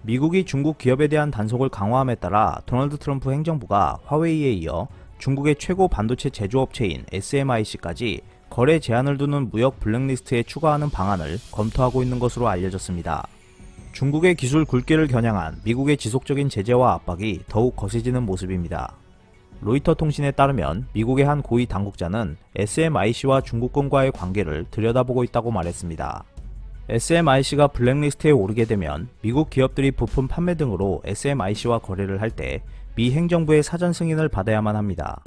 미국이 중국 기업에 대한 단속을 강화함에 따라 도널드 트럼프 행정부가 화웨이에 이어 중국의 최고 반도체 제조업체인 SMIC까지 거래 제한을 두는 무역 블랙리스트에 추가하는 방안을 검토하고 있는 것으로 알려졌습니다. 중국의 기술 굴기를 겨냥한 미국의 지속적인 제재와 압박이 더욱 거세지는 모습입니다. 로이터 통신에 따르면 미국의 한 고위 당국자는 SMIC와 중국군과의 관계를 들여다보고 있다고 말했습니다. SMIC가 블랙리스트에 오르게 되면 미국 기업들이 부품 판매 등으로 SMIC와 거래를 할 때 미 행정부의 사전 승인을 받아야만 합니다.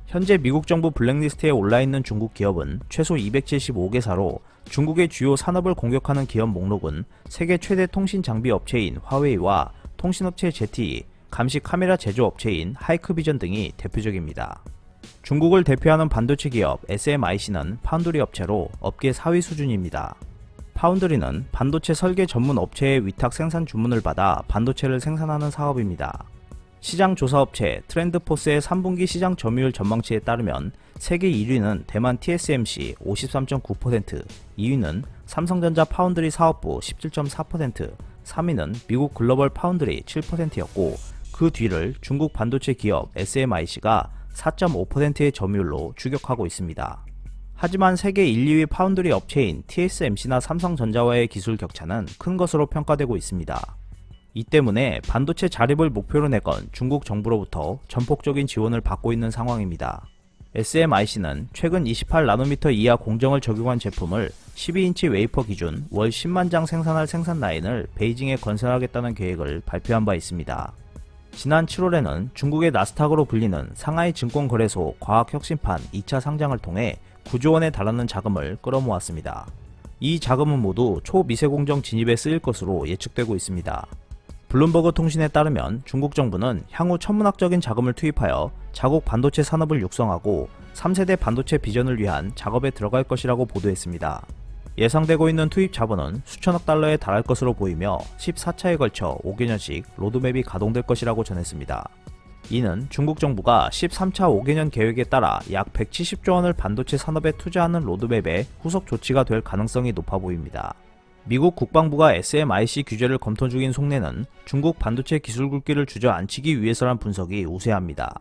현재 미국 정부 블랙리스트에 올라있는 중국 기업은 최소 275개사로 중국의 주요 산업을 공격하는 기업 목록은 세계 최대 통신 장비 업체인 화웨이와 통신업체 ZTE, 감시 카메라 제조업체인 하이크비전 등이 대표적입니다. 중국을 대표하는 반도체 기업 SMIC는 파운드리 업체로 업계 4위 수준입니다. 파운드리는 반도체 설계 전문 업체의 위탁 생산 주문을 받아 반도체를 생산하는 사업입니다. 시장 조사업체 트렌드포스의 3분기 시장 점유율 전망치에 따르면 세계 1위는 대만 TSMC 53.9%, 2위는 삼성전자 파운드리 사업부 17.4%, 3위는 미국 글로벌 파운드리 7%였고 그 뒤를 중국 반도체 기업 SMIC가 4.5%의 점유율로 추격하고 있습니다. 하지만 세계 1, 2위 파운드리 업체인 TSMC나 삼성전자와의 기술 격차는 큰 것으로 평가되고 있습니다. 이 때문에 반도체 자립을 목표로 내건 중국 정부로부터 전폭적인 지원을 받고 있는 상황입니다. SMIC는 최근 28나노미터 이하 공정을 적용한 제품을 12인치 웨이퍼 기준 월 10만 장 생산할 생산 라인을 베이징에 건설하겠다는 계획을 발표한 바 있습니다. 지난 7월에는 중국의 나스닥으로 불리는 상하이 증권거래소 과학혁신판 2차 상장을 통해 9조 원에 달하는 자금을 끌어모았습니다. 이 자금은 모두 초미세공정 진입에 쓰일 것으로 예측되고 있습니다. 블룸버그 통신에 따르면 중국 정부는 향후 천문학적인 자금을 투입하여 자국 반도체 산업을 육성하고 3세대 반도체 비전을 위한 작업에 들어갈 것이라고 보도했습니다. 예상되고 있는 투입 자본은 수천억 달러에 달할 것으로 보이며 14차에 걸쳐 5개년씩 로드맵이 가동될 것이라고 전했습니다. 이는 중국 정부가 13차 5개년 계획에 따라 약 170조 원을 반도체 산업에 투자하는 로드맵의 후속 조치가 될 가능성이 높아 보입니다. 미국 국방부가 SMIC 규제를 검토 중인 속내는 중국 반도체 기술 굴기를 주저앉히기 위해서란 분석이 우세합니다.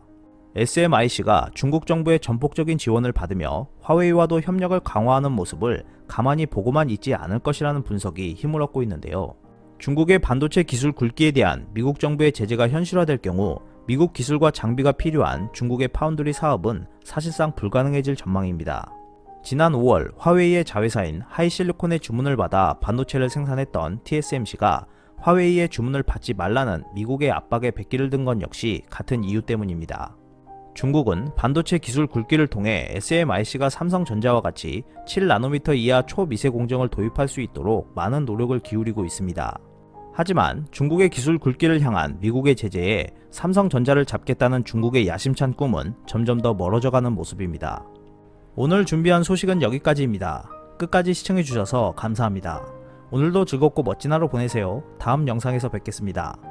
SMIC가 중국 정부의 전폭적인 지원을 받으며 화웨이와도 협력을 강화하는 모습을 가만히 보고만 있지 않을 것이라는 분석이 힘을 얻고 있는데요. 중국의 반도체 기술 굴기에 대한 미국 정부의 제재가 현실화될 경우 미국 기술과 장비가 필요한 중국의 파운드리 사업은 사실상 불가능해질 전망입니다. 지난 5월 화웨이의 자회사인 하이실리콘의 주문을 받아 반도체를 생산했던 TSMC가 화웨이의 주문을 받지 말라는 미국의 압박에 백기를 든 건 역시 같은 이유 때문입니다. 중국은 반도체 기술 굴기를 통해 SMIC가 삼성전자와 같이 7나노미터 이하 초미세 공정을 도입할 수 있도록 많은 노력을 기울이고 있습니다. 하지만 중국의 기술 굴기를 향한 미국의 제재에 삼성전자를 잡겠다는 중국의 야심찬 꿈은 점점 더 멀어져가는 모습입니다. 오늘 준비한 소식은 여기까지입니다. 끝까지 시청해주셔서 감사합니다. 오늘도 즐겁고 멋진 하루 보내세요. 다음 영상에서 뵙겠습니다.